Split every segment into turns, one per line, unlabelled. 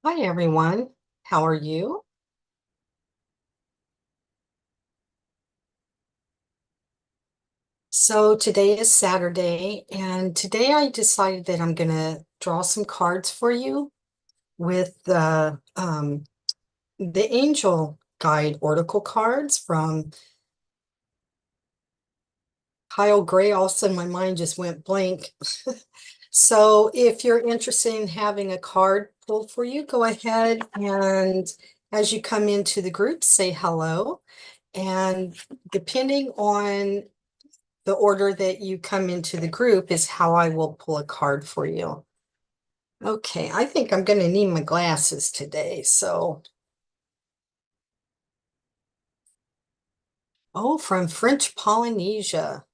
Hi, everyone. How are you? So today is Saturday, and today I decided that I'm going to draw some cards for you with the Angel Guide Oracle cards from Kyle Gray. All of a sudden, my mind just went blank. So if you're interested in having a card pulled for you, go ahead and as you come into the group, say hello. And depending on the order that you come into the group is how I will pull a card for you. Okay, I think I'm going to need my glasses today. So, oh, from French Polynesia.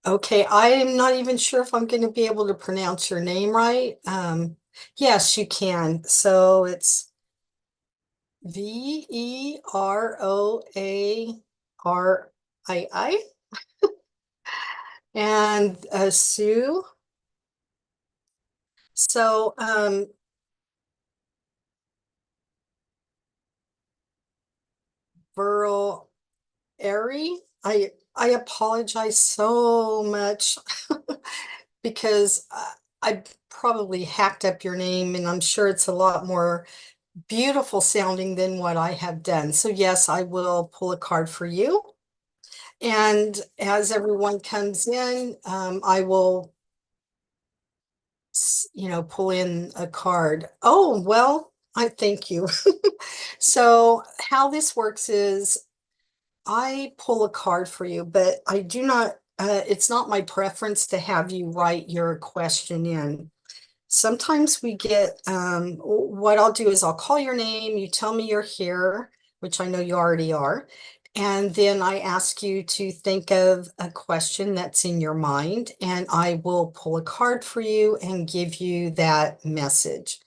Okay, I'm not even sure if I'm going to be able to pronounce your name right. Yes, you can. So it's Veroarii and Sue. So, Burl Airy. I apologize so much because I probably hacked up your name and I'm sure it's a lot more beautiful sounding than what I have done. So yes, I will pull a card for you. And as everyone comes in, I will, pull in a card. Oh, well, I thank you. So how this works is I pull a card for you, but I do not, it's not my preference to have you write your question in. Sometimes we get, what I'll do is I'll call your name, you tell me you're here, which I know you already are. And then I ask you to think of a question that's in your mind, and I will pull a card for you and give you that message.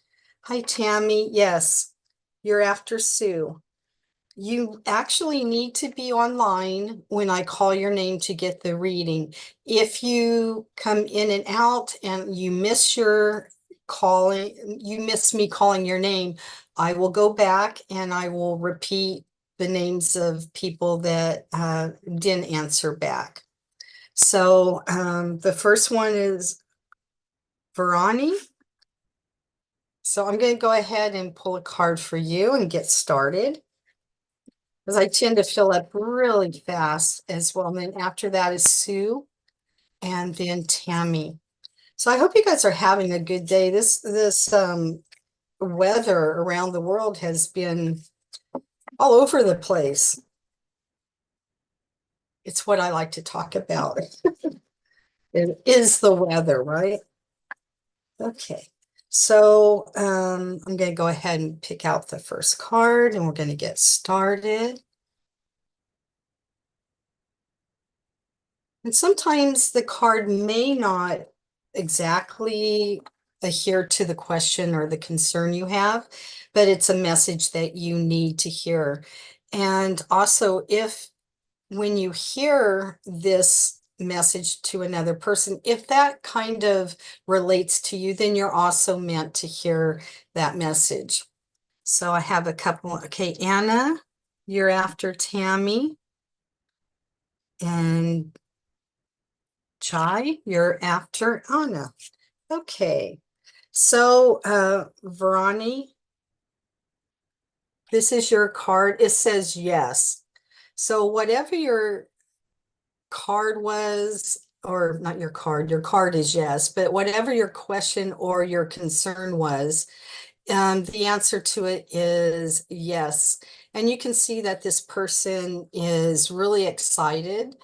Hi, Tammy. Yes, you're after Sue. You actually need to be online when I call your name to get the reading. If you come in and out and you miss your calling, you miss me calling your name, I will go back and I will repeat the names of people that didn't answer back. So the first one is Verani. So I'm going to go ahead and pull a card for you and get started, because I tend to fill up really fast as well. And then after that is Sue and then Tammy. So I hope you guys are having a good day. This weather around the world has been all over the place. It's what I like to talk about. It is the weather, right? Okay. So I'm going to go ahead and pick out the first card and we're going to get started. And sometimes the card may not exactly adhere to the question or the concern you have, but it's a message that you need to hear. And also, if when you hear this message to another person, if that kind of relates to you, then you're also meant to hear that message. So I have a couple. Okay, Anna, you're after Tammy, and Chai, you're after Anna. Okay. So, Verani, this is your card. It says yes. So whatever your card was, or not your card is yes, but whatever your question or your concern was, the answer to it is yes. And you can see that this person is really excited.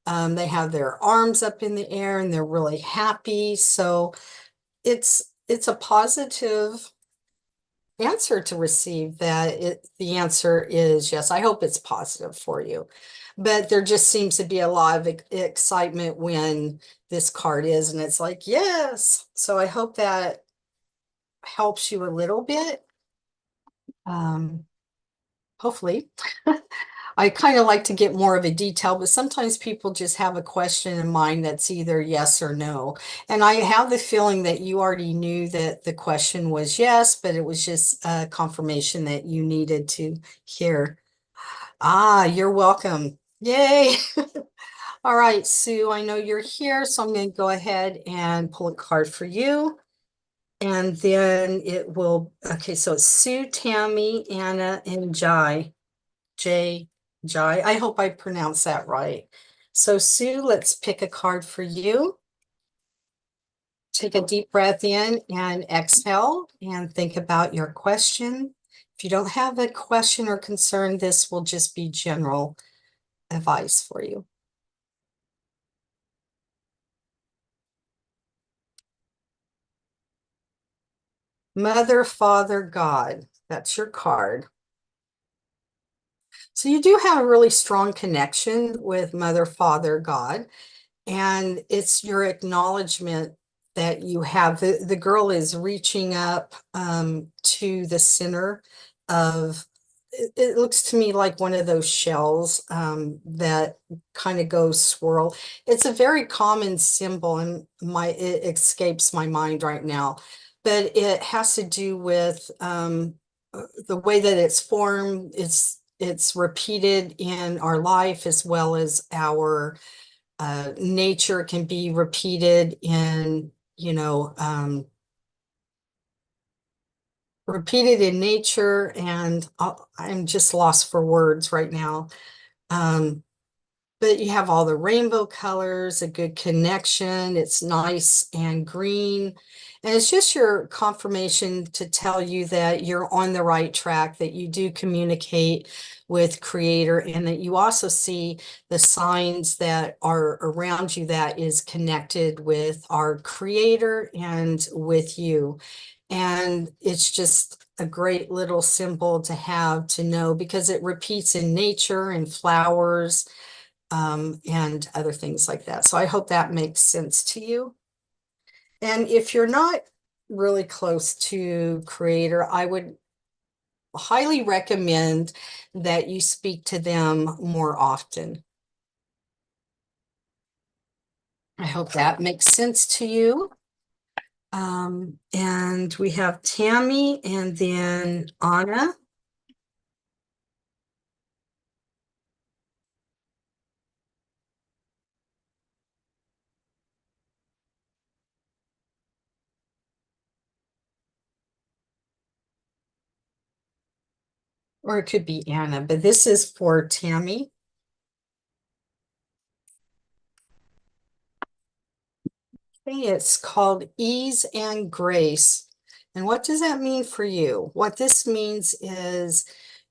They have their arms up in the air and they're really happy. So it's a positive answer to receive that the answer is yes. I hope it's positive for you. But there just seems to be a lot of excitement when this card is, and it's like, yes. So I hope that helps you a little bit. Um, Hopefully. I kind of like to get more of a detail, but sometimes people just have a question in mind that's either yes or no. And I have the feeling that you already knew that the question was yes, but it was just a confirmation that you needed to hear. Ah, you're welcome. Yay. All right, Sue, I know you're here, so I'm going to go ahead and pull a card for you. And then it will, okay, so it's Sue, Tammy, Anna, and Jai. Jai. I hope I pronounced that right. So, Sue, let's pick a card for you. Take a deep breath in and exhale and think about your question. If you don't have a question or concern, this will just be general advice for you. Mother, Father, God. That's your card. So you do have a really strong connection with Mother, Father, God. And it's your acknowledgement that you have the girl is reaching up to the center of it looks to me like one of those shells that kind of goes swirl. It's a very common symbol and my it escapes my mind right now, but it has to do with the way that it's formed. It's repeated in our life as well as our nature can be repeated in, repeated in nature, and I'm just lost for words right now. Um, but you have all the rainbow colors, a good connection. It's nice and green. And it's just your confirmation to tell you that you're on the right track, that you do communicate with Creator, and that you also see the signs that are around you that is connected with our Creator and with you. And it's just a great little symbol to have to know because it repeats in nature and flowers and other things like that. So I hope that makes sense to you. And if you're not really close to Creator, I would highly recommend that you speak to them more often. I hope that makes sense to you. And we have Tammy and then Anna, or it could be Anna, but this is for Tammy. It's called Ease and Grace. And what does that mean for you? What this means is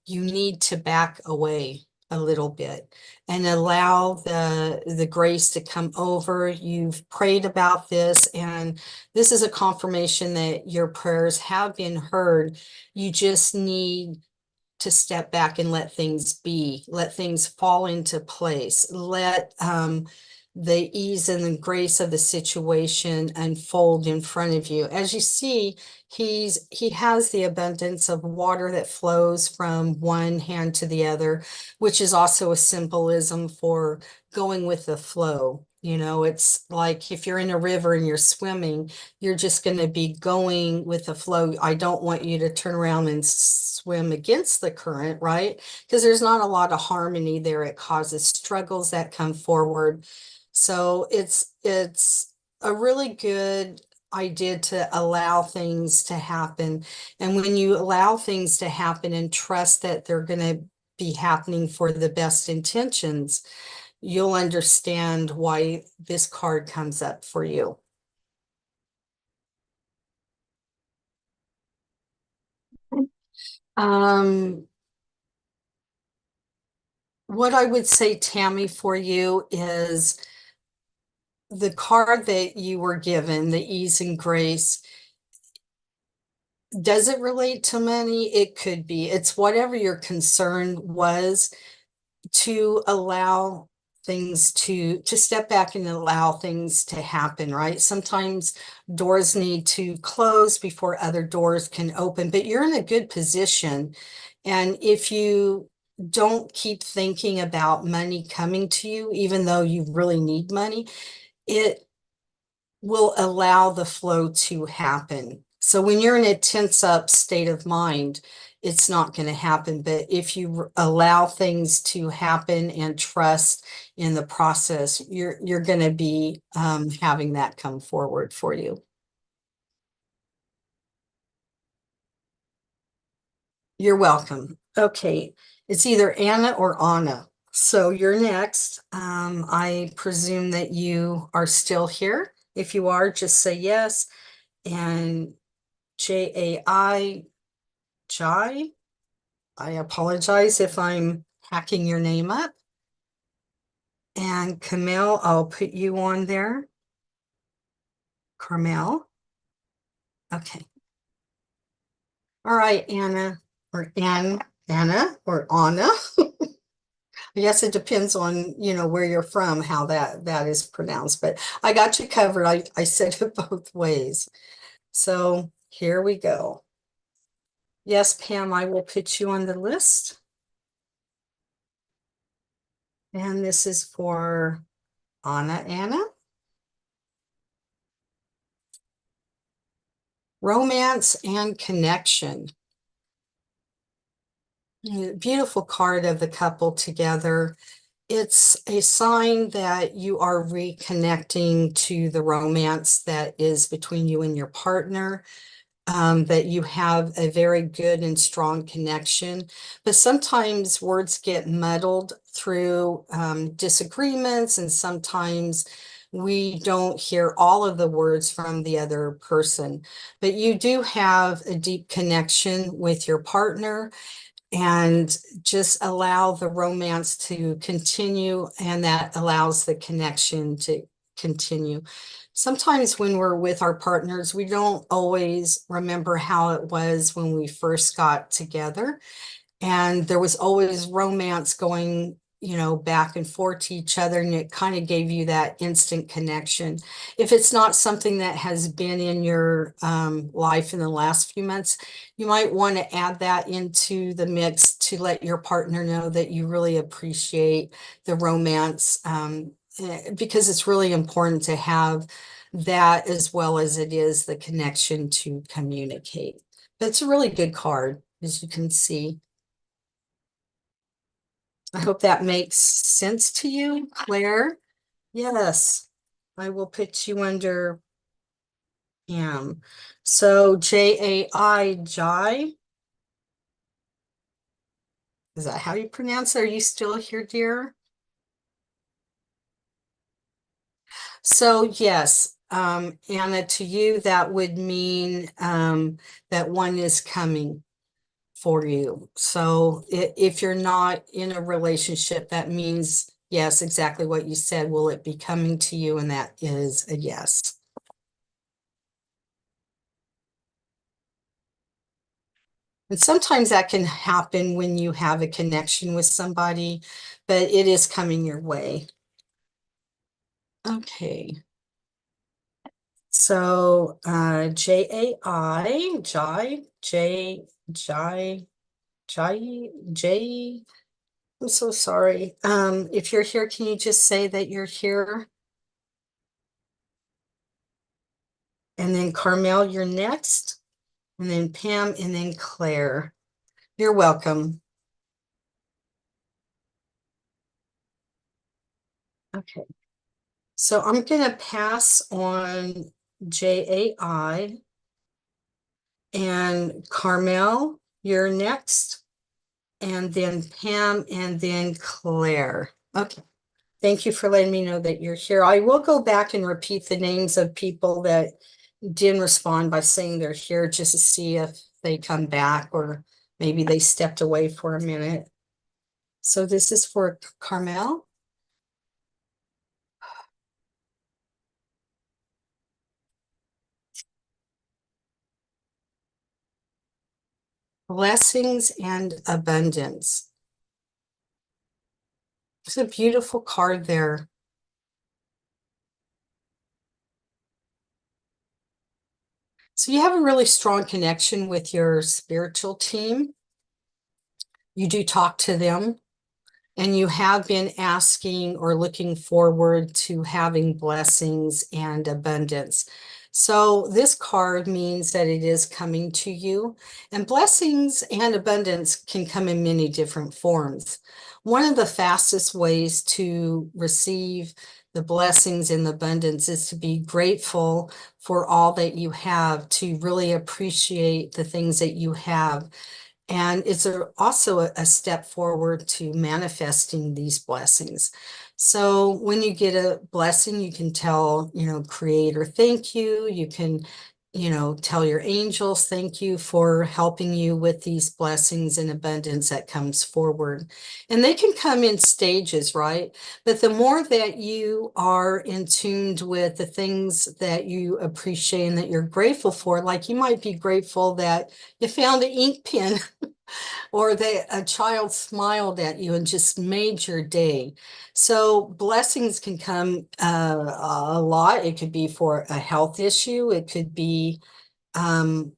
you need to back away a little bit and allow the grace to come over. You've prayed about this, and this is a confirmation that your prayers have been heard. You just need to step back and let things be, let things fall into place, let the ease and the grace of the situation unfold in front of you. As you see, he has the abundance of water that flows from one hand to the other, which is also a symbolism for going with the flow. You know, it's like if you're in a river and you're swimming, you're just going to be going with the flow. I don't want you to turn around and swim against the current, right? Because there's not a lot of harmony there. It causes struggles that come forward. So it's a really good idea to allow things to happen. And when you allow things to happen and trust that they're going to be happening for the best intentions, you'll understand why this card comes up for you. Um, what I would say, Tammy, for you is the card that you were given, the ease and grace. Does it relate to money? It could be. It's whatever your concern was, to allow things to step back and allow things to happen, right? Sometimes doors need to close before other doors can open, but you're in a good position. And if you don't keep thinking about money coming to you, even though you really need money. It will allow the flow to happen. So when you're in a tense up state of mind, it's not going to happen. But if you allow things to happen and trust in the process, you're going to be having that come forward for you. You're welcome. Okay, it's either Anna or Anna. So you're next. I presume that you are still here. If you are, just say yes. And Jai, Jai, I apologize if I'm hacking your name up. And Camille, I'll put you on there. Carmel. Okay. All right, Anna or Anna or Anna. I guess it depends on, where you're from, how that is pronounced, but I got you covered. I said it both ways. So here we go. Yes, Pam, I will put you on the list. And this is for Anna. Romance and connection. Beautiful card of the couple together. It's a sign that you are reconnecting to the romance that is between you and your partner, that you have a very good and strong connection. But sometimes words get muddled through disagreements, and sometimes we don't hear all of the words from the other person. But you do have a deep connection with your partner, and just allow the romance to continue, and that allows the connection to continue. Sometimes when we're with our partners, we don't always remember how it was when we first got together, and there was always romance going, back and forth to each other, and it kind of gave you that instant connection. If it's not something that has been in your life in the last few months, you might want to add that into the mix to let your partner know that you really appreciate the romance, because it's really important to have that as well as it is the connection to communicate. But it's a really good card, as you can see. I hope that makes sense to you, Claire. Yes, I will put you under Pam. So Jai, is that how you pronounce it? Are you still here, dear? So yes, Anna, to you, that would mean that one is coming for you. So if you're not in a relationship, that means yes, exactly what you said. Will it be coming to you? And that is a yes. And sometimes that can happen when you have a connection with somebody, but it is coming your way. Okay. So Jai, J. I'm so sorry. If you're here, can you just say that you're here? And then Carmel, you're next. And then Pam, and then Claire. You're welcome. Okay. So I'm going to pass on Jai. And Carmel, you're next. And then Pam, and then Claire. Okay. Thank you for letting me know that you're here. I will go back and repeat the names of people that didn't respond by saying they're here, just to see if they come back or maybe they stepped away for a minute. So this is for Carmel. Blessings and abundance. It's a beautiful card there. So you have a really strong connection with your spiritual team. You do talk to them, and you have been asking or looking forward to having blessings and abundance. So this card means that it is coming to you, and blessings and abundance can come in many different forms. One of the fastest ways to receive the blessings and abundance is to be grateful for all that you have, to really appreciate the things that you have. And it's also a step forward to manifesting these blessings. So when you get a blessing, you can tell, Creator, thank you. You can, tell your angels, thank you for helping you with these blessings and abundance that comes forward. And they can come in stages, right? But the more that you are in tuned with the things that you appreciate and that you're grateful for, like you might be grateful that you found an ink pen or that a child smiled at you and just made your day. So blessings can come a lot. It could be for a health issue. It could be um,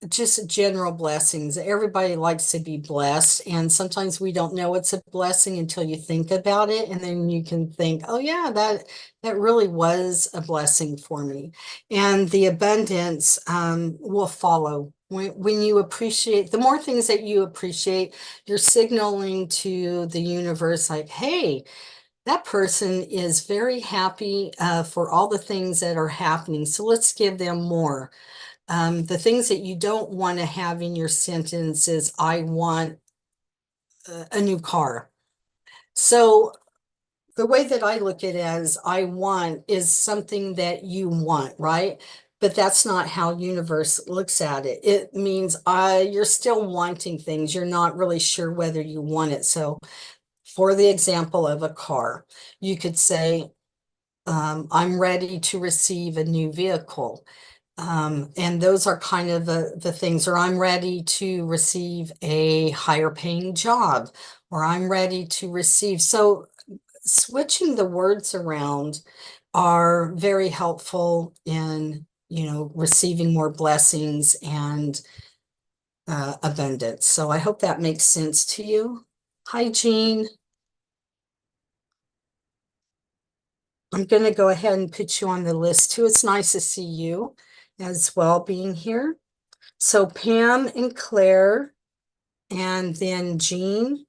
just general blessings. Everybody likes to be blessed, and sometimes we don't know it's a blessing until you think about it, and then you can think, "Oh yeah, that really was a blessing for me." And the abundance will follow. When you appreciate, the more things that you appreciate, you're signaling to the universe, like, "Hey, that person is very happy for all the things that are happening. So let's give them more." The things that you don't want to have in your sentence is, I want a new car. So the way that I look at it as I want is something that you want, right? But that's not how universe looks at it. It means you're still wanting things. You're not really sure whether you want it. So for the example of a car, you could say, I'm ready to receive a new vehicle. And those are kind of the things, or I'm ready to receive a higher paying job, or I'm ready to receive. So switching the words around are very helpful in, receiving more blessings and abundance. So I hope that makes sense to you. Hi, Jean. I'm going to go ahead and put you on the list too. It's nice to see you as well being here. So Pam and Claire, and then Jean.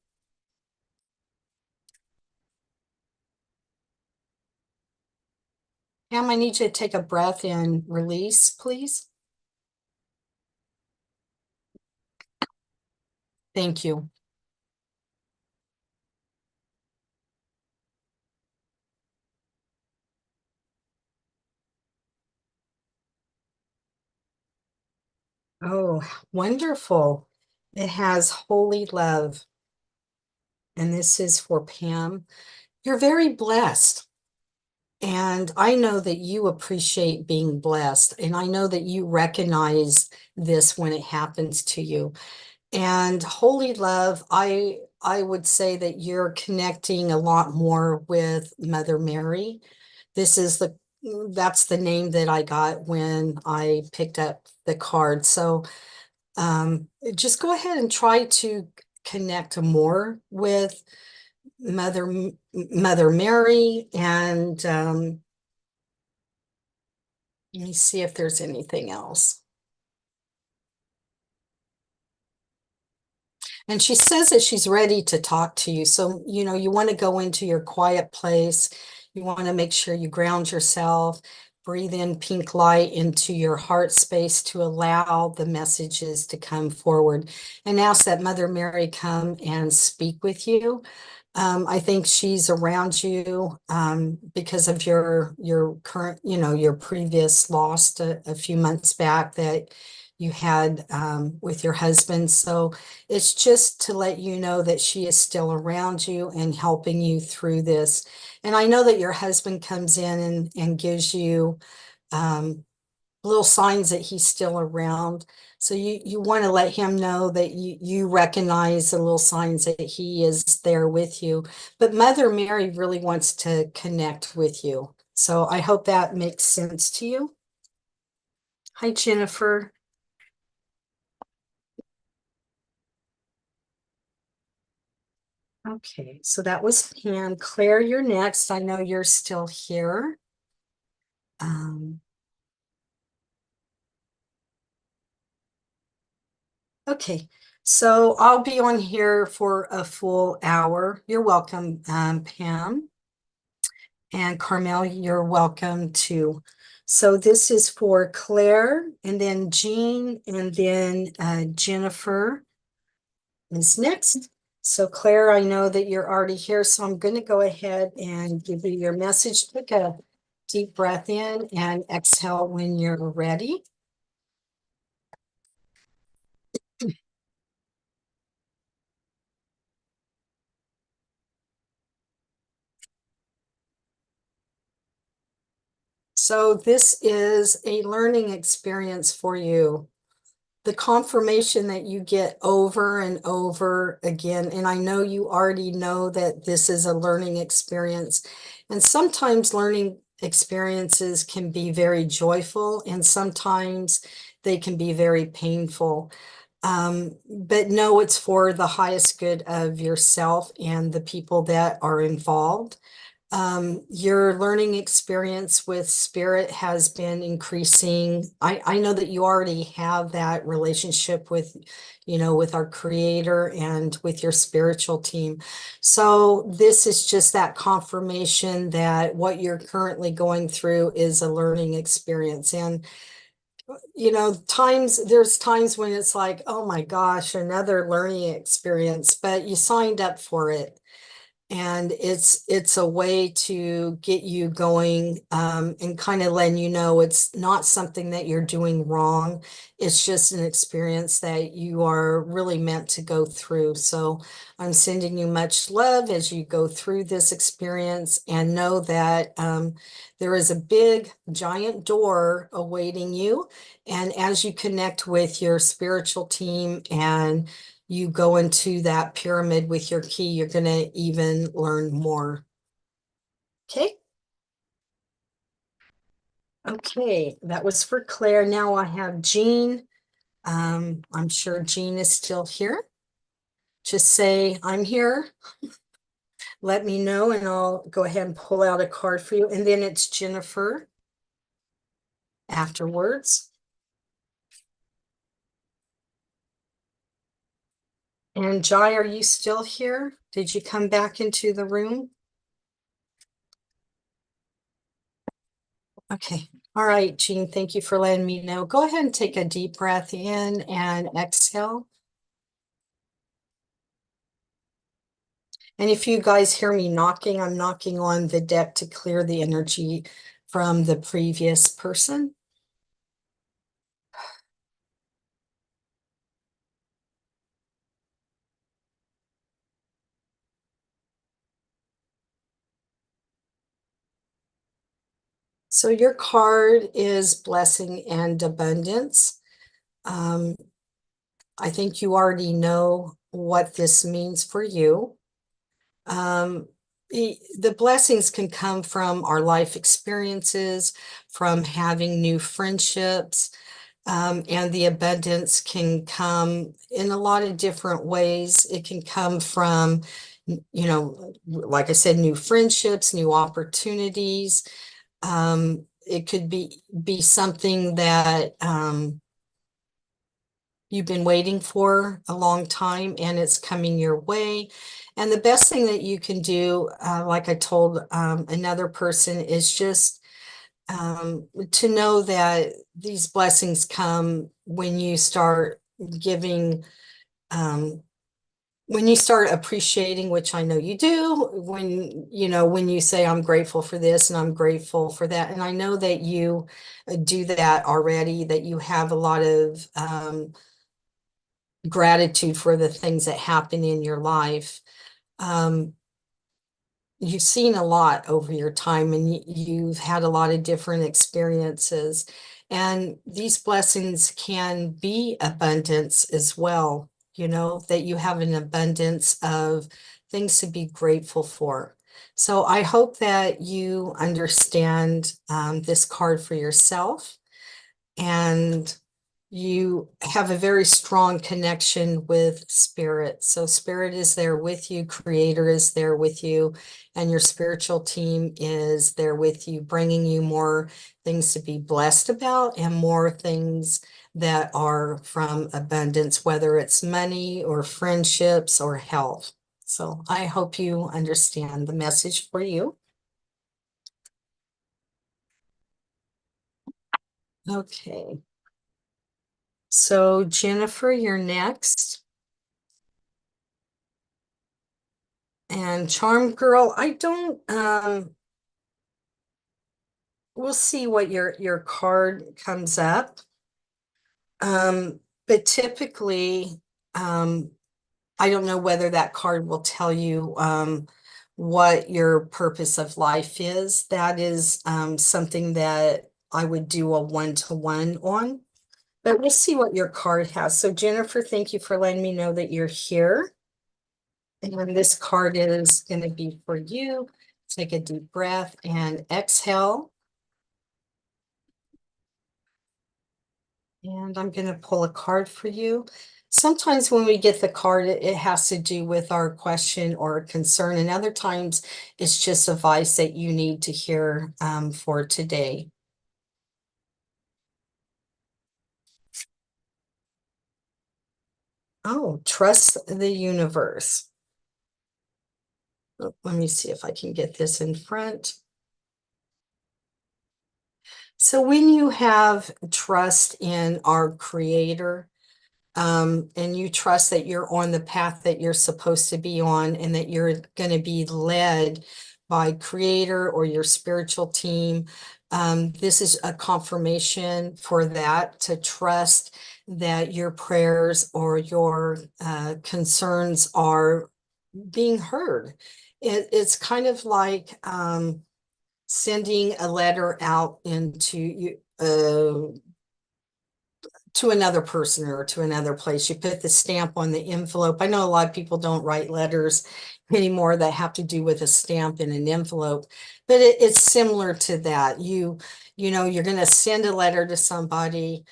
Pam, I need you to take a breath and release, please. Thank you. Oh, wonderful. It has holy love, and this is for Pam. You're very blessed. And I know that you appreciate being blessed, and I know that you recognize this when it happens to you. And holy love, I would say that you're connecting a lot more with Mother Mary. This is that's the name that I got when I picked up the card. So just go ahead and try to connect more with Mother Mary, and let me see if there's anything else. And she says that she's ready to talk to you. So, you want to go into your quiet place. You want to make sure you ground yourself, breathe in pink light into your heart space to allow the messages to come forward, and ask that Mother Mary come and speak with you. I think she's around you because of your current, your previous loss a few months back that you had with your husband. So it's just to let you know that she is still around you and helping you through this. And I know that your husband comes in and gives you um, little signs that he's still around. So you want to let him know that you recognize the little signs that he is there with you. But Mother Mary really wants to connect with you. So I hope that makes sense to you. Hi, Jennifer. Okay, so that was Pam. Claire, you're next. I know you're still here. Um, okay, so I'll be on here for a full hour. You're welcome, Pam. And Carmel, you're welcome too. So this is for Claire, and then Jean, and then Jennifer is next. So Claire, I know that you're already here, so I'm going to go ahead and give you your message. Take a deep breath in and exhale when you're ready. So this is a learning experience for you. The confirmation that you get over and over again. And I know you already know that this is a learning experience. And sometimes learning experiences can be very joyful, and sometimes they can be very painful. But know it's for the highest good of yourself and the people that are involved. Your learning experience with spirit has been increasing. I know that you already have that relationship with, with our creator and with your spiritual team. So this is just that confirmation that what you're currently going through is a learning experience. And, there's times when it's like, oh my gosh, another learning experience, but you signed up for it. And it's a way to get you going, and kind of letting you know it's not something that you're doing wrong. It's just an experience that you are really meant to go through. So I'm sending you much love as you go through this experience, and know that there is a big giant door awaiting you. And as you connect with your spiritual team and you go into that pyramid with your key, you're going to even learn more. Okay. Okay. That was for Claire. Now I have Jean. I'm sure Jean is still here. Just say, I'm here. Let me know, and I'll go ahead and pull out a card for you. And then it's Jennifer afterwards. And Jai, are you still here? Did you come back into the room? Okay. All right, Jean, thank you for letting me know. Go ahead and take a deep breath in and exhale. And if you guys hear me knocking, I'm knocking on the deck to clear the energy from the previous person. So your card is blessing and abundance. Um, I think you already know what this means for you. Um, the blessings can come from our life experiences, from having new friendships, and the abundance can come in a lot of different ways. It can come from, like I said, new friendships, new opportunities. It could be something that you've been waiting for a long time, and it's coming your way. And the best thing that you can do, like I told another person, is just to know that these blessings come when you start giving, um, when you start appreciating, which I know you do, when you say, I'm grateful for this and I'm grateful for that. And I know that you do that already, that you have a lot of gratitude for the things that happen in your life. Um, you've seen a lot over your time, and you've had a lot of different experiences, and these blessings can be abundance as well, that you have an abundance of things to be grateful for. So I hope that you understand this card for yourself, and you have a very strong connection with spirit. So spirit is there with you, creator is there with you, and your spiritual team is there with you, bringing you more things to be blessed about and more things that are from abundance, whether it's money or friendships or health. So I hope you understand the message for you. Okay. So Jennifer, you're next. And Charm Girl, I don't we'll see what your card comes up. But typically, um, I don't know whether that card will tell you what your purpose of life is. That is something that I would do a one-to-one on. But we'll see what your card has. So Jennifer, thank you for letting me know that you're here. And this card is going to be for you. Take a deep breath and exhale. And I'm going to pull a card for you. Sometimes when we get the card, it has to do with our question or concern, and other times it's just advice that you need to hear for today. Oh, trust the universe. Oh, let me see if I can get this in front. So when you have trust in our creator, and you trust that you're on the path that you're supposed to be on and that you're going to be led by creator or your spiritual team. This is a confirmation for that, to trust that your prayers or your concerns are being heard. It's kind of like sending a letter out into you, to another person or to another place. You put the stamp on the envelope. I know a lot of people don't write letters anymore that have to do with a stamp in an envelope, but it's similar to that. You know, you're going to send a letter to somebody,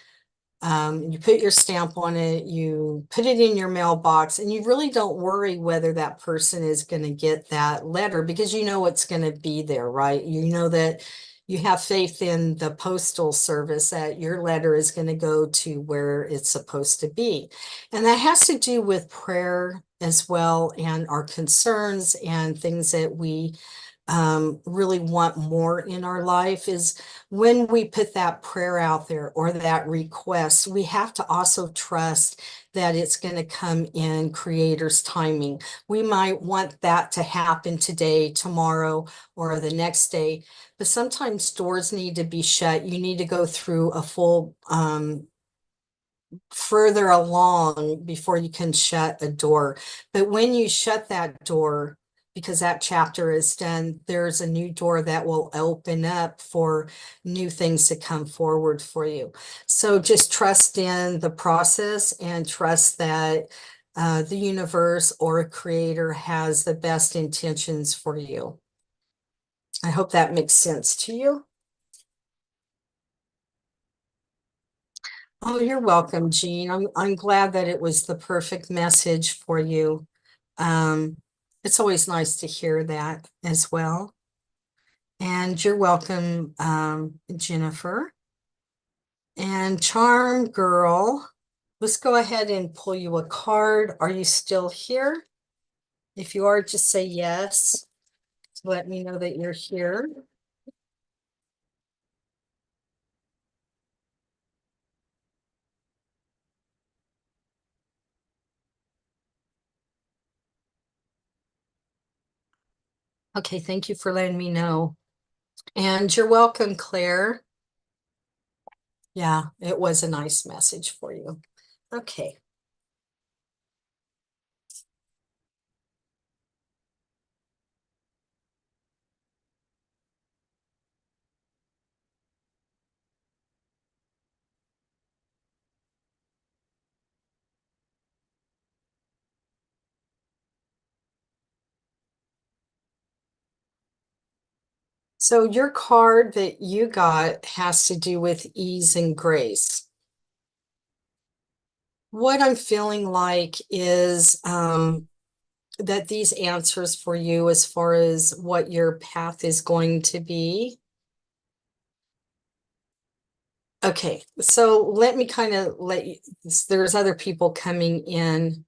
you put your stamp on it, you put it in your mailbox, and you really don't worry whether that person is going to get that letter because you know it's going to be there, right? You know that you have faith in the postal service that your letter is going to go to where it's supposed to be. And that has to do with prayer as well, and our concerns and things that we really want more in our life is when we put that prayer out there or that request, we have to also trust that it's going to come in creator's timing. We might want that to happen today, tomorrow, or the next day, but sometimes doors need to be shut. You need to go through a full further along before you can shut a door. But when you shut that door, because that chapter is done, there's a new door that will open up for new things to come forward for you. So just trust in the process and trust that the universe or a creator has the best intentions for you. I hope that makes sense to you. Oh, you're welcome, Jean. I'm glad that it was the perfect message for you. Um, it's always nice to hear that as well. And you're welcome, Jennifer. And Charm Girl, let's go ahead and pull you a card. Are you still here? If you are, just say yes to let me know that you're here. Okay, thank you for letting me know. And you're welcome, Claire. Yeah, it was a nice message for you. Okay. So your card that you got has to do with ease and grace. What I'm feeling like is that these answers for you, as far as what your path is going to be. Okay, so let me kind of let you, there's other people coming in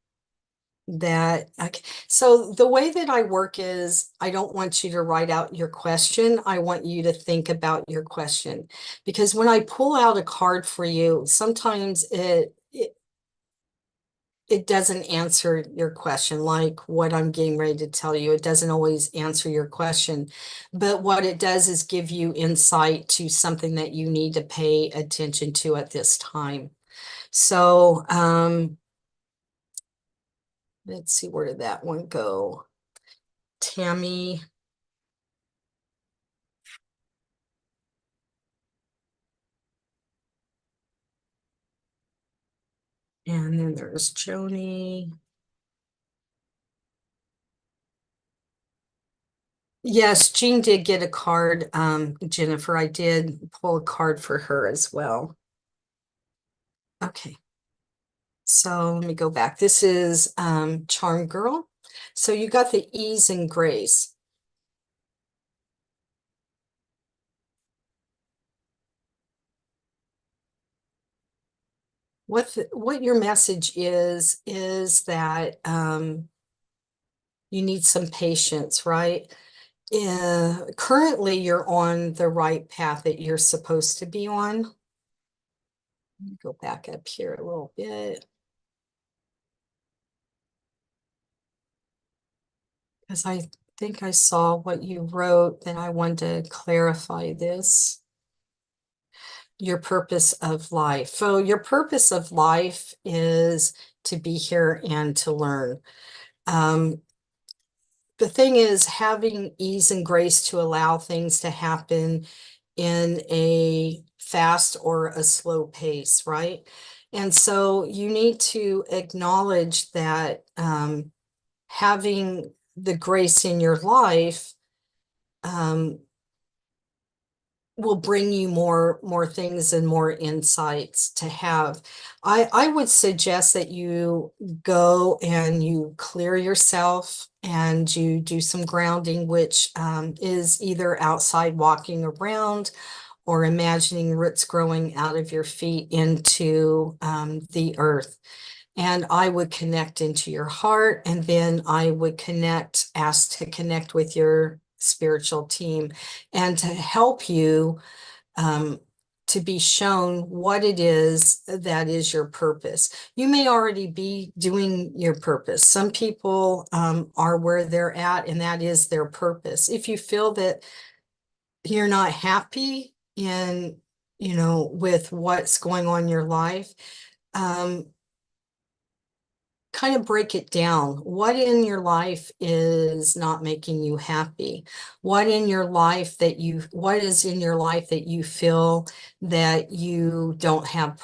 that, okay. So the way that I work is I don't want you to write out your question. I want you to think about your question. Because when I pull out a card for you, sometimes it doesn't answer your question, like what I'm getting ready to tell you. It doesn't always answer your question, but what it does is give you insight to something that you need to pay attention to at this time. So, let's see, where did that one go? Tammy, and then there's Joni. Yes, Jean did get a card. Jennifer, I did pull a card for her as well. Okay. So let me go back. This is Charm Girl. So you got the ease and grace. What your message is that you need some patience, right? Currently, you're on the right path that you're supposed to be on. Let me go back up here a little bit, because I think I saw what you wrote, and I wanted to clarify this. Your purpose of life. So your purpose of life is to be here and to learn. Um, the thing is having ease and grace to allow things to happen in a fast or a slow pace, right? And so you need to acknowledge that having the grace in your life um, will bring you more things and more insights to have. I would suggest that you go and you clear yourself and you do some grounding, which is either outside walking around or imagining roots growing out of your feet into the earth. And I would connect into your heart, and then I would ask to connect with your spiritual team and to help you um, to be shown what it is that is your purpose. You may already be doing your purpose. Some people are where they're at, and that is their purpose. If you feel that you're not happy in, with what's going on in your life, um, kind of break it down. What in your life is not making you happy? What is in your life that you feel that you don't have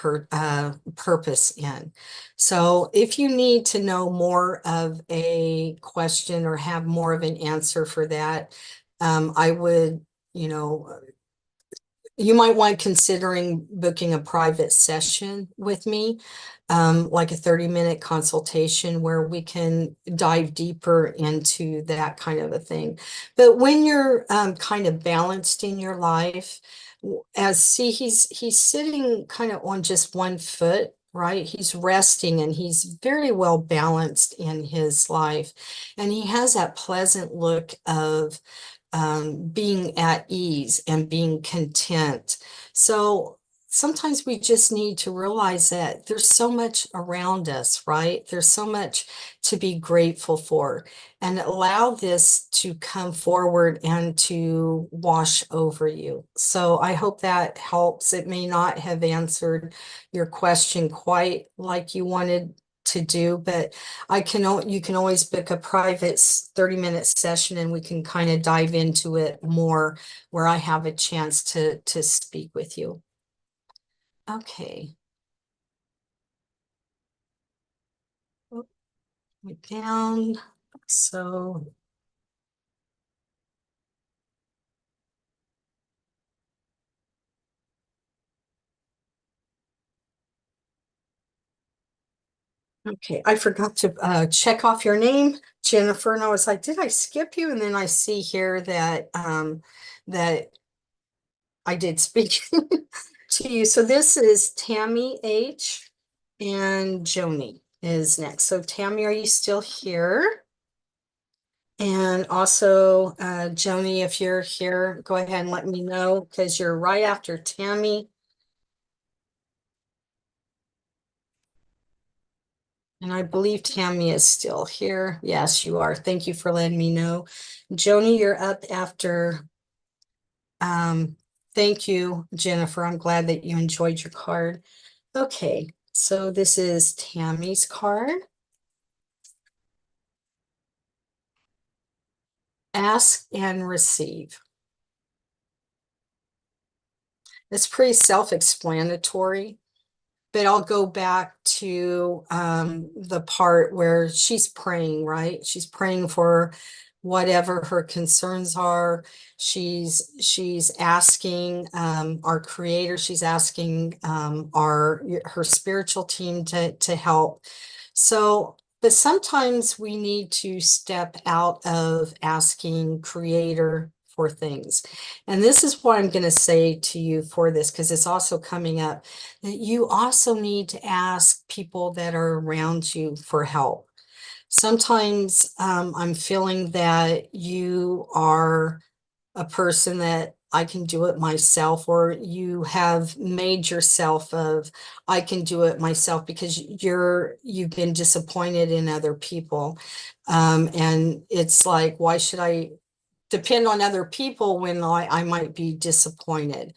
purpose in? So if you need to know more of a question or have more of an answer for that, I would, you know, you might want considering booking a private session with me, like a 30-minute consultation where we can dive deeper into that kind of a thing. But when you're kind of balanced in your life, as see, he's sitting kind of on just one foot, right? He's resting and he's very well balanced in his life. And he has that pleasant look of being at ease and being content. So sometimes we just need to realize that there's so much around us, right? There's so much to be grateful for, and allow this to come forward and to wash over you. So I hope that helps. It may not have answered your question quite like you wanted to do, but you can always book a private 30-minute session and we can kind of dive into it more where I have a chance to speak with you. Okay. Oh, went down. So Okay, I forgot to check off your name, Jennifer, and I was like, did I skip you? And then I see here that that I did speak to you. So this is Tammy H. and Joni is next. So Tammy, are you still here? And also, Joni, if you're here, go ahead and let me know because you're right after Tammy. And I believe Tammy is still here. Yes, you are. Thank you for letting me know. Joni, you're up after. Um, thank you, Jennifer. I'm glad that you enjoyed your card. Okay, so this is Tammy's card. Ask and receive. It's pretty self-explanatory. But I'll go back to the part where she's praying, right? She's praying for whatever her concerns are. She's asking our creator, she's asking our her spiritual team to help. So, but sometimes we need to step out of asking creator for things. And this is what I'm going to say to you for this, because it's also coming up that you also need to ask people that are around you for help. Sometimes I'm feeling that you are a person that I can do it myself, or you have made yourself of I can do it myself because you've been disappointed in other people. And it's like, why should I depend on other people when I might be disappointed?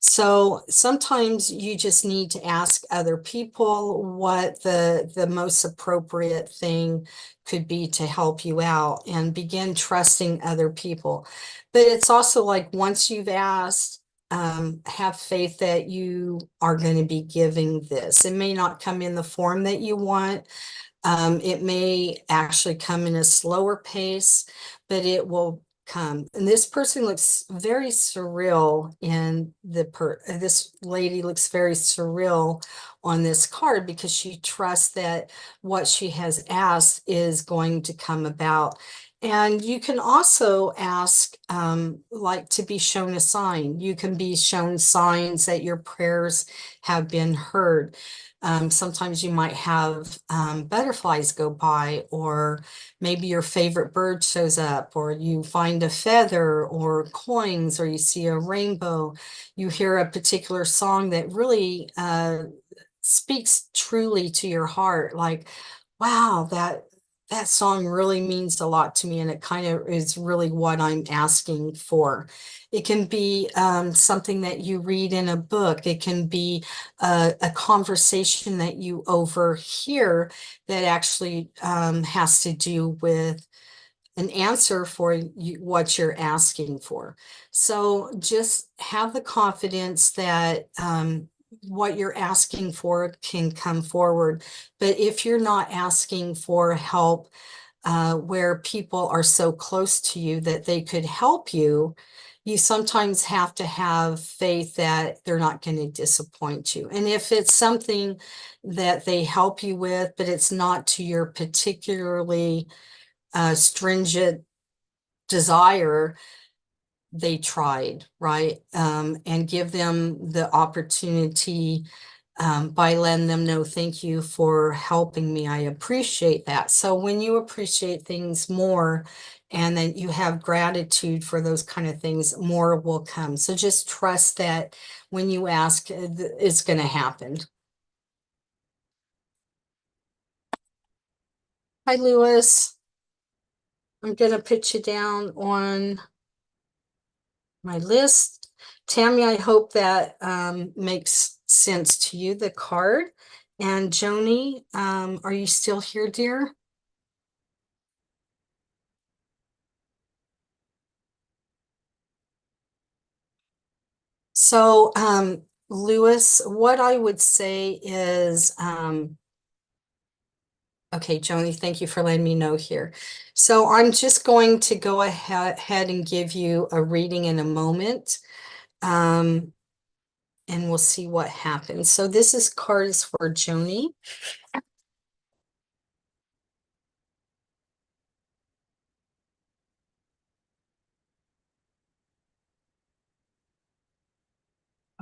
So sometimes you just need to ask other people what the most appropriate thing could be to help you out and begin trusting other people. But it's also like once you've asked, have faith that you are going to be giving this. It may not come in the form that you want. It may actually come in a slower pace, but it will come. And this person looks very surreal in this lady looks very surreal on this card because she trusts that what she has asked is going to come about. And you can also ask, like to be shown a sign. You can be shown signs that your prayers have been heard. Sometimes you might have butterflies go by, or maybe your favorite bird shows up, or you find a feather or coins, or you see a rainbow. You hear a particular song that really speaks truly to your heart, like, wow, that song really means a lot to me, and it kind of is really what I'm asking for. It can be something that you read in a book. It can be a conversation that you overhear that actually has to do with an answer for you, what you're asking for. So just have the confidence that what you're asking for can come forward. But if you're not asking for help where people are so close to you that they could help you, you sometimes have to have faith that they're not going to disappoint you. And if it's something that they help you with, but it's not to your particularly stringent desire, they tried, right? And give them the opportunity by letting them know, thank you for helping me. I appreciate that. So when you appreciate things more and then you have gratitude for those kind of things, more will come. So just trust that when you ask, it's going to happen. Hi, Lewis. I'm going to put you down on my list. Tammy, I hope that makes sense to you, the card. And Joni, are you still here, dear? So, Lewis, what I would say is, okay, Joni, thank you for letting me know here. So I'm just going to go ahead and give you a reading in a moment. Um, and we'll see what happens. So this is cards for Joni.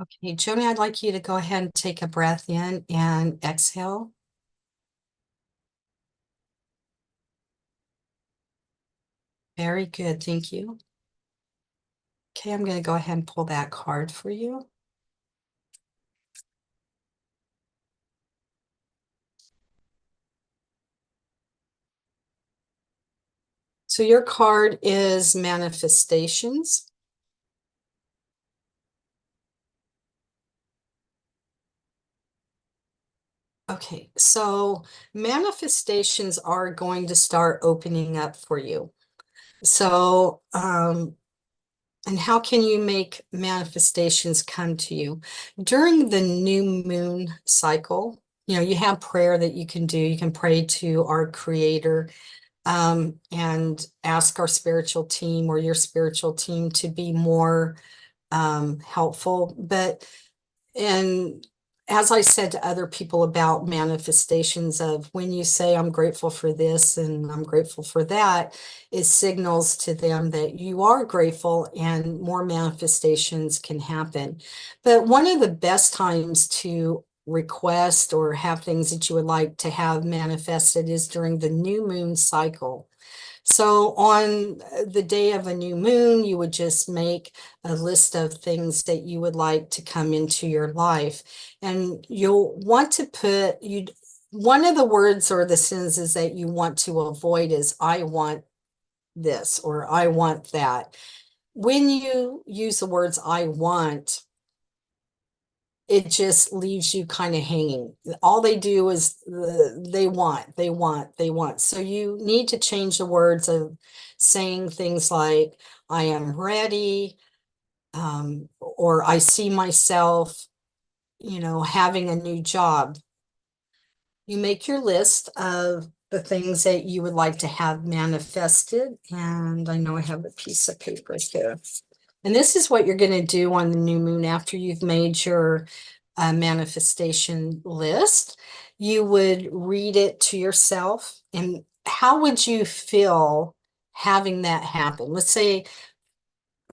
Okay, Joni, I'd like you to go ahead and take a breath in and exhale. Very good, thank you. Okay, I'm going to go ahead and pull that card for you. So your card is manifestations. Okay, so manifestations are going to start opening up for you. So, and how can you make manifestations come to you? During the new moon cycle, you have prayer that you can do. You can pray to our creator, and ask our spiritual team or your spiritual team to be more helpful. But and as I said to other people about manifestations, of when you say, I'm grateful for this and I'm grateful for that, it signals to them that you are grateful and more manifestations can happen. But one of the best times to request or have things that you would like to have manifested is during the new moon cycle. So on the day of a new moon, you would just make a list of things that you would like to come into your life. And you'll want to put, one of the words or the sentences that you want to avoid is, I want this or I want that. When you use the words I want, it just leaves you kind of hanging. All they do is they want, they want, they want. So you need to change the words of saying things like, I am ready, or I see myself, having a new job. You make your list of the things that you would like to have manifested. And I know I have a piece of paper here. And this is what you're going to do on the new moon after you've made your manifestation list. You would read it to yourself. And how would you feel having that happen? Let's say,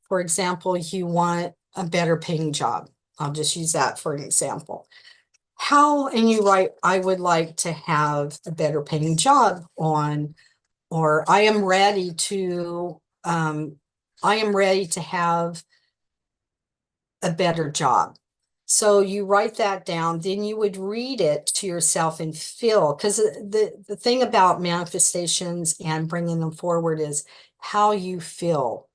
for example, you want a better paying job. I'll just use that for an example. And you write, I would like to have a better paying job or I am ready to have a better job. So you write that down, then you would read it to yourself and feel, because the thing about manifestations and bringing them forward is how you feel,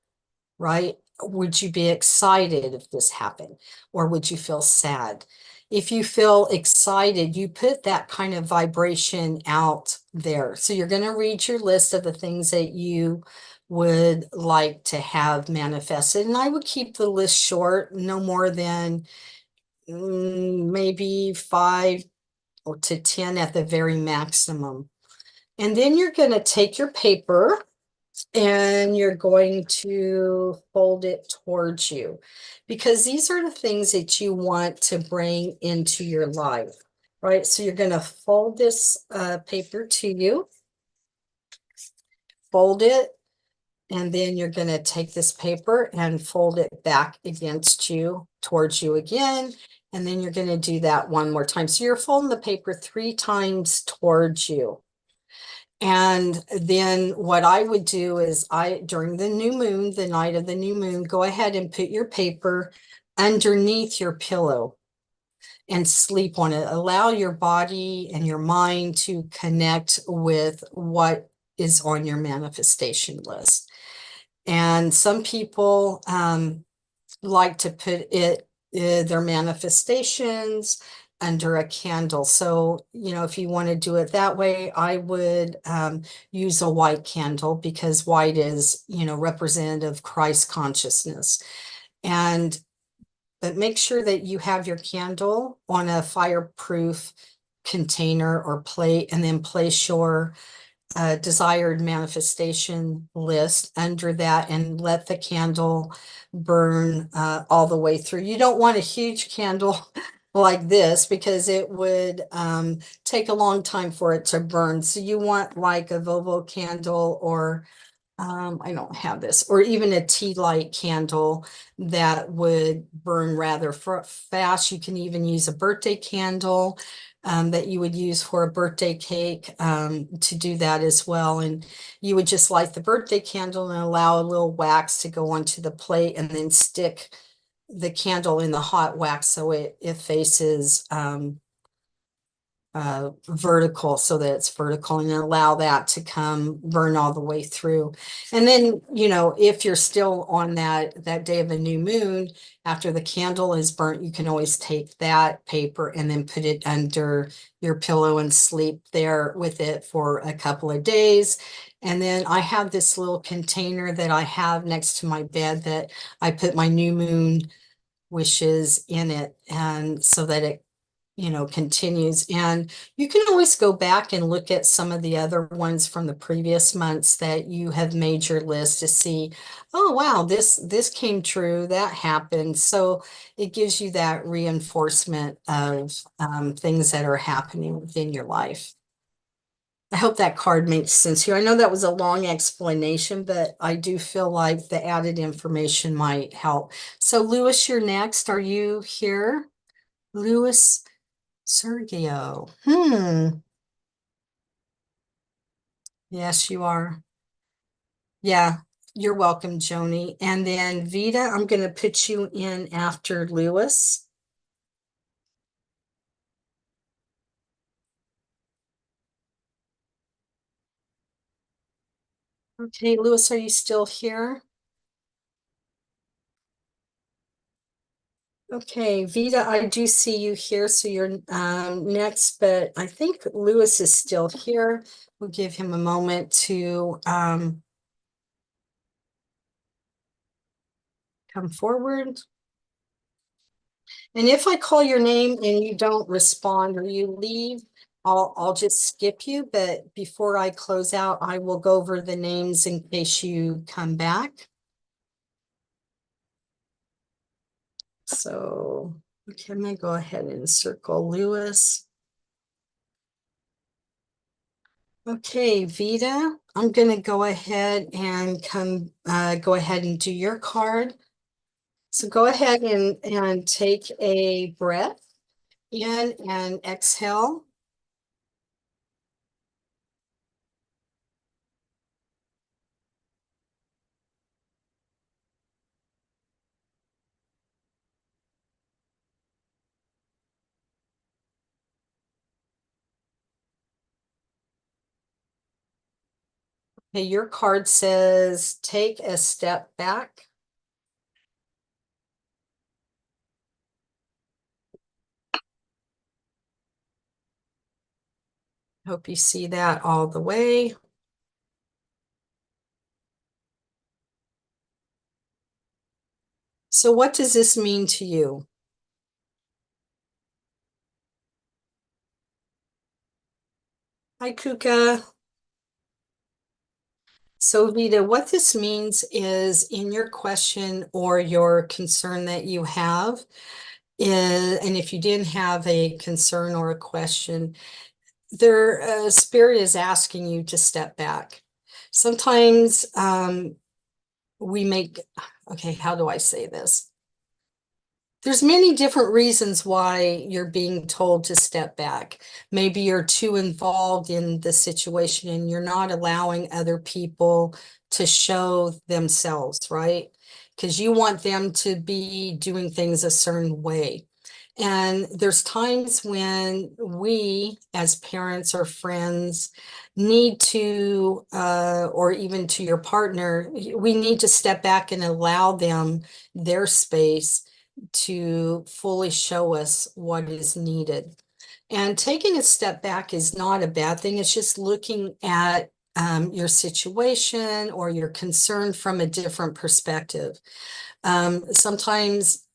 right? Would you be excited if this happened, or would you feel sad? If you feel excited, you put that kind of vibration out there. So you're going to read your list of the things that you would like to have manifested. And I would keep the list short, no more than maybe 5 to 10 at the very maximum. And then you're going to take your paper and you're going to fold it towards you, because these are the things that you want to bring into your life, right? So you're going to fold this paper to you, fold it, and then you're going to take this paper and fold it back against you, towards you again. And then you're going to do that one more time. So you're folding the paper 3 times towards you. And then what I would do is during the new moon, the night of the new moon, go ahead and put your paper underneath your pillow and sleep on it. Allow your body and your mind to connect with what is on your manifestation list. And some people like to put their manifestations under a candle. So, if you want to do it that way, I would use a white candle, because white is, representative of Christ consciousness. But make sure that you have your candle on a fireproof container or plate, and then place your desired manifestation list under that and let the candle burn all the way through. You don't want a huge candle like this, because it would take a long time for it to burn. So you want like a Volvo candle or I don't have this, or even a tea light candle that would burn rather fast. You can even use a birthday candle that you would use for a birthday cake to do that as well. And you would just light the birthday candle and allow a little wax to go onto the plate and then stick the candle in the hot wax so it faces vertical so that it's vertical and allow that to come burn all the way through. And then, if you're still on that day of a new moon, after the candle is burnt, you can always take that paper and then put it under your pillow and sleep there with it for a couple of days. And then I have this little container that I have next to my bed that I put my new moon wishes in it, and so that it continues. And you can always go back and look at some of the other ones from the previous months that you have made your list to see, oh wow, this came true, that happened. So it gives you that reinforcement of things that are happening within your life. I hope that card makes sense to you. I know that was a long explanation, but I do feel like the added information might help. So Lewis, you're next. Are you here? Lewis Sergio. Yes, you are. Yeah, you're welcome, Joni. And then Vita, I'm going to put you in after Lewis. Okay, Lewis, are you still here? Okay, Vita, I do see you here, so you're next, but I think Lewis is still here. We'll give him a moment to come forward. And if I call your name and you don't respond or you leave, I'll just skip you. But before I close out, I will go over the names in case you come back. So, okay, I'm gonna go ahead and circle Lewis. Okay, Vita, I'm gonna go ahead and go ahead and do your card. So go ahead and take a breath in and exhale. Okay, your card says take a step back. Hope you see that all the way. So what does this mean to you? Hi, Kuka. So Vita, what this means is in your question or your concern that you have, and if you didn't have a concern or a question, Spirit is asking you to step back. Sometimes we make, okay, how do I say this? There's many different reasons why you're being told to step back. Maybe you're too involved in the situation and you're not allowing other people to show themselves, right? Because you want them to be doing things a certain way. And there's times when we, as parents or friends, need to, or even to your partner, we need to step back and allow them their space to fully show us what is needed. And taking a step back is not a bad thing. It's just looking at your situation or your concern from a different perspective. Sometimes,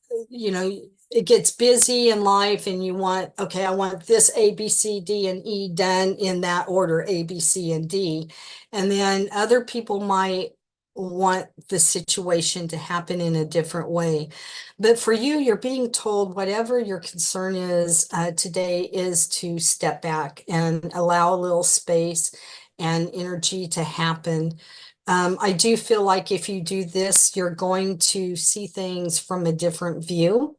it gets busy in life and you want, okay, I want this A, B, C, D, and E done in that order, A, B, C, and D. And then other people might want the situation to happen in a different way. But for you, you're being told whatever your concern is today is to step back and allow a little space and energy to happen I do feel like if you do this, you're going to see things from a different view,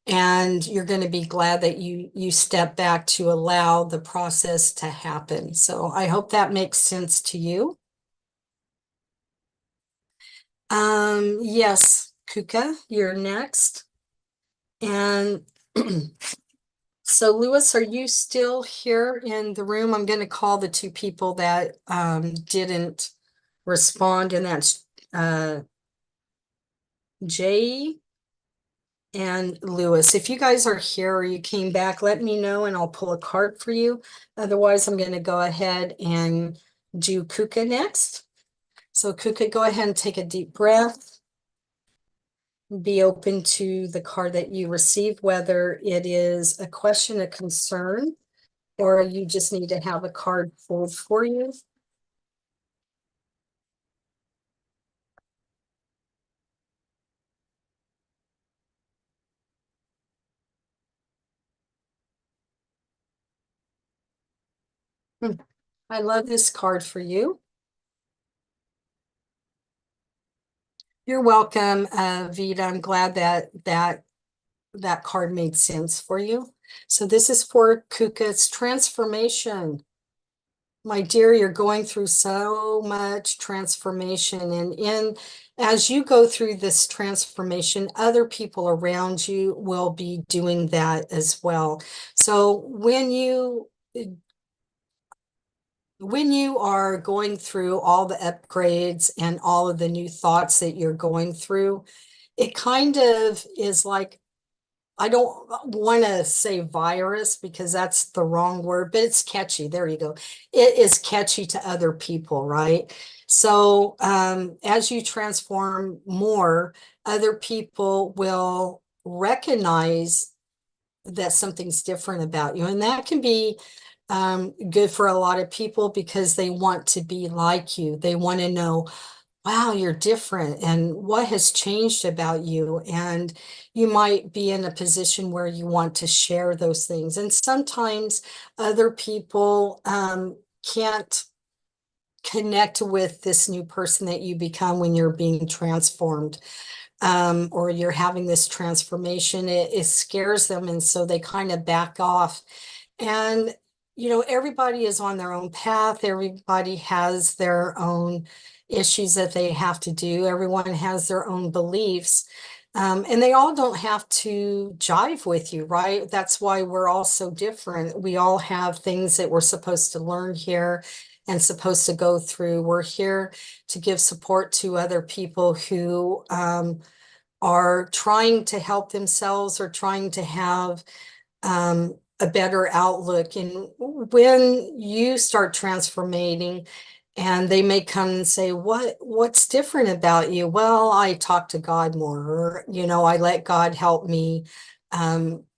and you're going to be glad that you step back to allow the process to happen. So I hope that makes sense to you. Yes, Kuka, you're next. And so, Lewis, are you still here in the room? I'm going to call the two people that didn't respond, and that's Jay and Lewis. If you guys are here or you came back, let me know and I'll pull a card for you. Otherwise, I'm going to go ahead and do Kuka next. So, Kuka, go ahead and take a deep breath. Be open to the card that you receive, whether it is a question, a concern, or you just need to have a card pulled for you. Hmm. I love this card for you. You're welcome, Vita. I'm glad that card made sense for you. So this is for Kuka's transformation. My dear, you're going through so much transformation, and as you go through this transformation, other people around you will be doing that as well. So when you are going through all the upgrades and all of the new thoughts that you're going through, it kind of is like, I don't want to say virus because that's the wrong word, but it's catchy. There you go. It is catchy to other people, right? So as you transform more, other people will recognize that something's different about you. And that can be good for a lot of people because they want to be like you. They want to know, wow, you're different, and what has changed about you? And you might be in a position where you want to share those things. And sometimes other people can't connect with this new person that you become when you're being transformed, or you're having this transformation. It scares them, and so they kind of back off. And, everybody is on their own path. Everybody has their own issues that they have to do. Everyone has their own beliefs. And they all don't have to jive with you, right? That's why we're all so different. We all have things that we're supposed to learn here and supposed to go through. We're here to give support to other people who are trying to help themselves or trying to have a better outlook. And when you start transforming, and they may come and say, what's different about you? Well, I talk to God more, or, I let God help me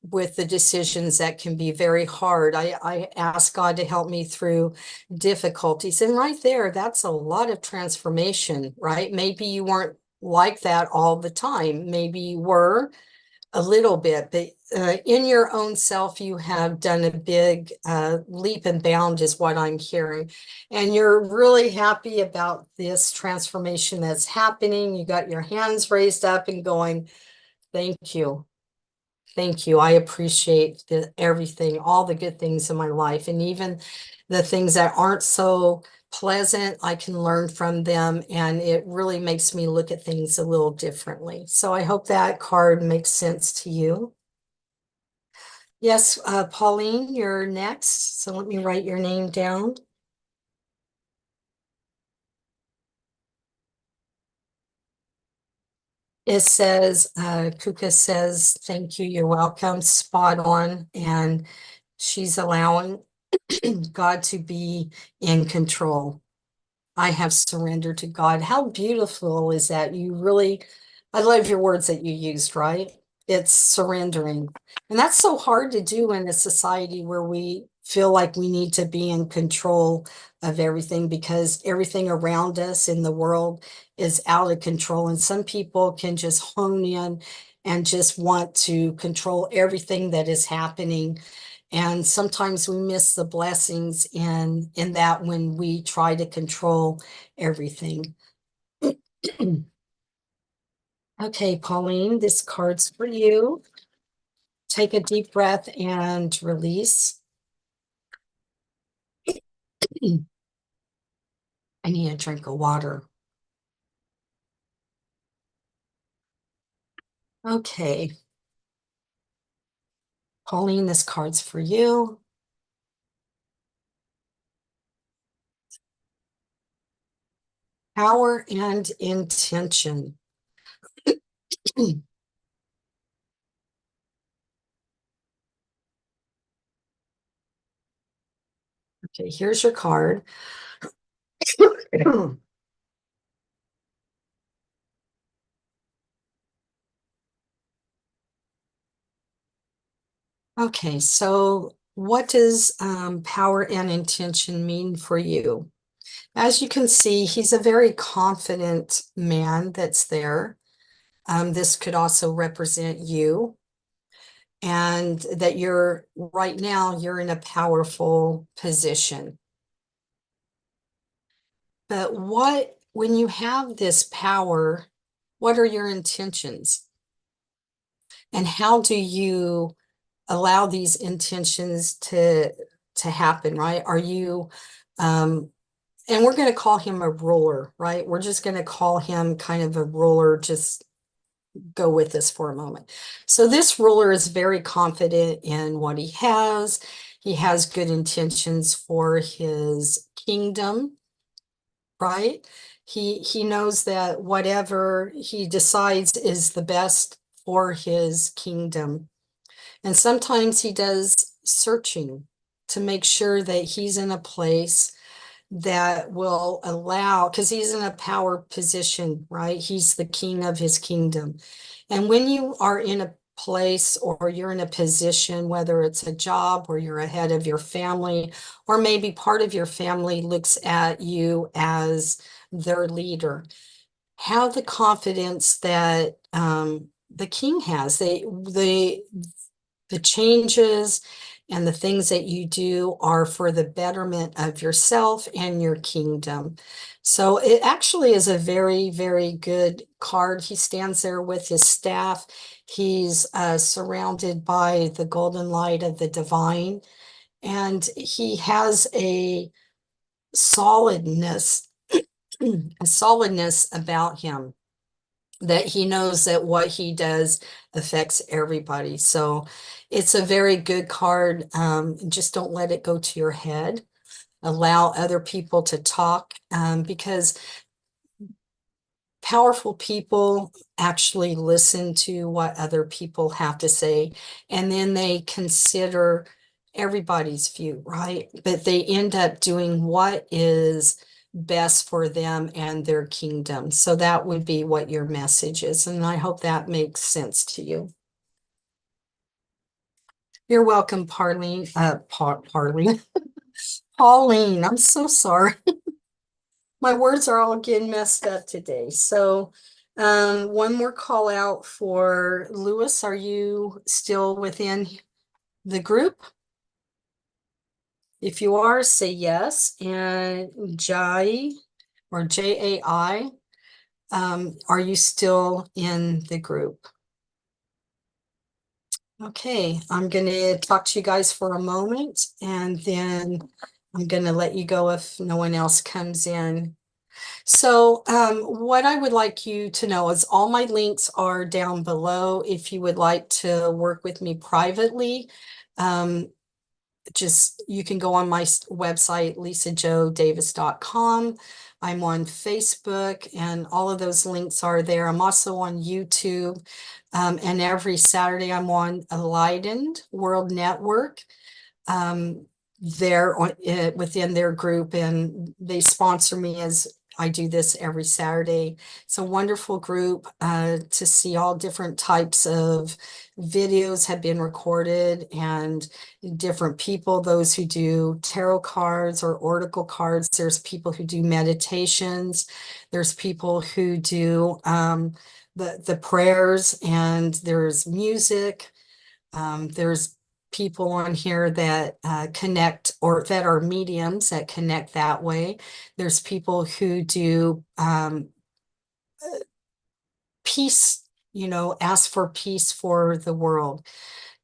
with the decisions that can be very hard. I ask God to help me through difficulties. And right there, that's a lot of transformation, right? Maybe you weren't like that all the time. Maybe you were a little bit, but in your own self, you have done a big leap and bound, is what I'm hearing. And you're really happy about this transformation that's happening. You got your hands raised up and going, thank you. Thank you. I appreciate everything, all the good things in my life, and even the things that aren't so pleasant, I can learn from them, and it really makes me look at things a little differently. So I hope that card makes sense to you. Yes, Pauline, you're next. So let me write your name down. It says, Kuka says, thank you, you're welcome, spot on. And she's allowing God to be in control. I have surrendered to God. How beautiful is that? I love your words that you used, right? It's surrendering. And that's so hard to do in a society where we feel like we need to be in control of everything because everything around us in the world is out of control. And some people can just hone in and just want to control everything that is happening. And sometimes we miss the blessings in that when we try to control everything. Okay, Pauline, this card's for you. Take a deep breath and release. I need a drink of water. Okay, Pauline, this card's for you. Power and intention. Okay, here's your card. Okay, so what does power and intention mean for you? As you can see, he's a very confident man that's there. This could also represent you, and that you're right now, you're in a powerful position. But when you have this power, what are your intentions? And how do you allow these intentions to happen, right? Are you and we're going to call him a ruler, right? We're just going to call him kind of a ruler, just go with this for a moment. So this ruler is very confident in what he has. He has good intentions for his kingdom, right? He knows that whatever he decides is the best for his kingdom. And sometimes he does searching to make sure that he's in a place that will allow, because he's in a power position, right? He's the king of his kingdom. And when you are in a place or you're in a position, whether it's a job where you're ahead of your family, or maybe part of your family looks at you as their leader, have the confidence that the king has. The changes and the things that you do are for the betterment of yourself and your kingdom. So it actually is a very, very good card. He stands there with his staff. He's surrounded by the golden light of the divine, and he has solidness, a solidness about him, that he knows that what he does affects everybody. So it's a very good card. Just don't let it go to your head. Allow other people to talk, because powerful people actually listen to what other people have to say, and then they consider everybody's view, right? But they end up doing what is best for them and their kingdom. So that would be what your message is, and I hope that makes sense to you. You're welcome, Parlene. Parlene. Pauline, I'm so sorry. My words are all getting messed up today. So, one more call out for Lewis. Are you still within the group? If you are, say yes. And Jai or Jai, are you still in the group? Okay, I'm going to talk to you guys for a moment, and then I'm going to let you go if no one else comes in. So what I would like you to know is all my links are down below. If you would like to work with me privately, just you can go on my website, lisajodavis.com. I'm on Facebook, and all of those links are there. I'm also on YouTube, and every Saturday I'm on Enlightened World Network. They're within their group, and they sponsor me as I do this every Saturday. It's a wonderful group to see all different types of videos have been recorded, and different people, those who do tarot cards or oracle cards. There's people who do meditations. There's people who do the prayers, and there's music. There's people on here that connect, or that are mediums that connect that way. There's people who do peace, ask for peace for the world.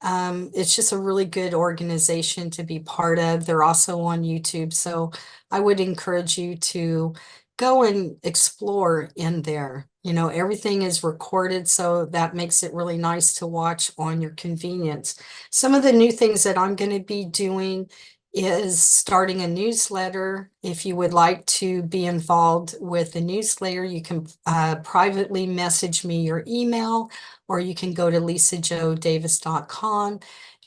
It's just a really good organization to be part of. They're also on YouTube. So I would encourage you to go and explore in there. Everything is recorded, so that makes it really nice to watch on your convenience. Some of the new things that I'm going to be doing is starting a newsletter. If you would like to be involved with the newsletter, you can privately message me your email, or you can go to lisajodavis.com.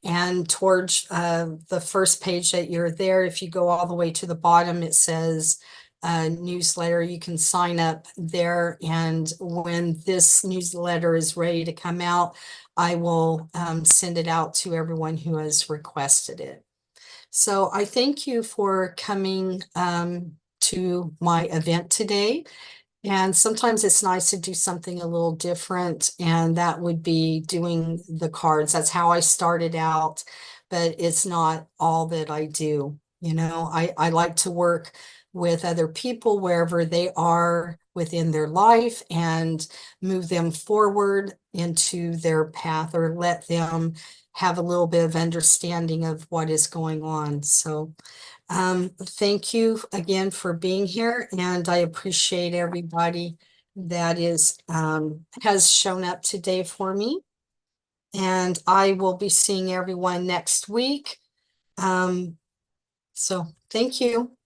And towards the first page that you're there, if you go all the way to the bottom, it says newsletter. You can sign up there. And when this newsletter is ready to come out, I will send it out to everyone who has requested it. So I thank you for coming to my event today. And sometimes it's nice to do something a little different, and that would be doing the cards. That's how I started out, but it's not all that I do. I like to work with other people wherever they are within their life and move them forward into their path, or let them have a little bit of understanding of what is going on. So thank you again for being here, and I appreciate everybody that has shown up today for me. And I will be seeing everyone next week. So thank you.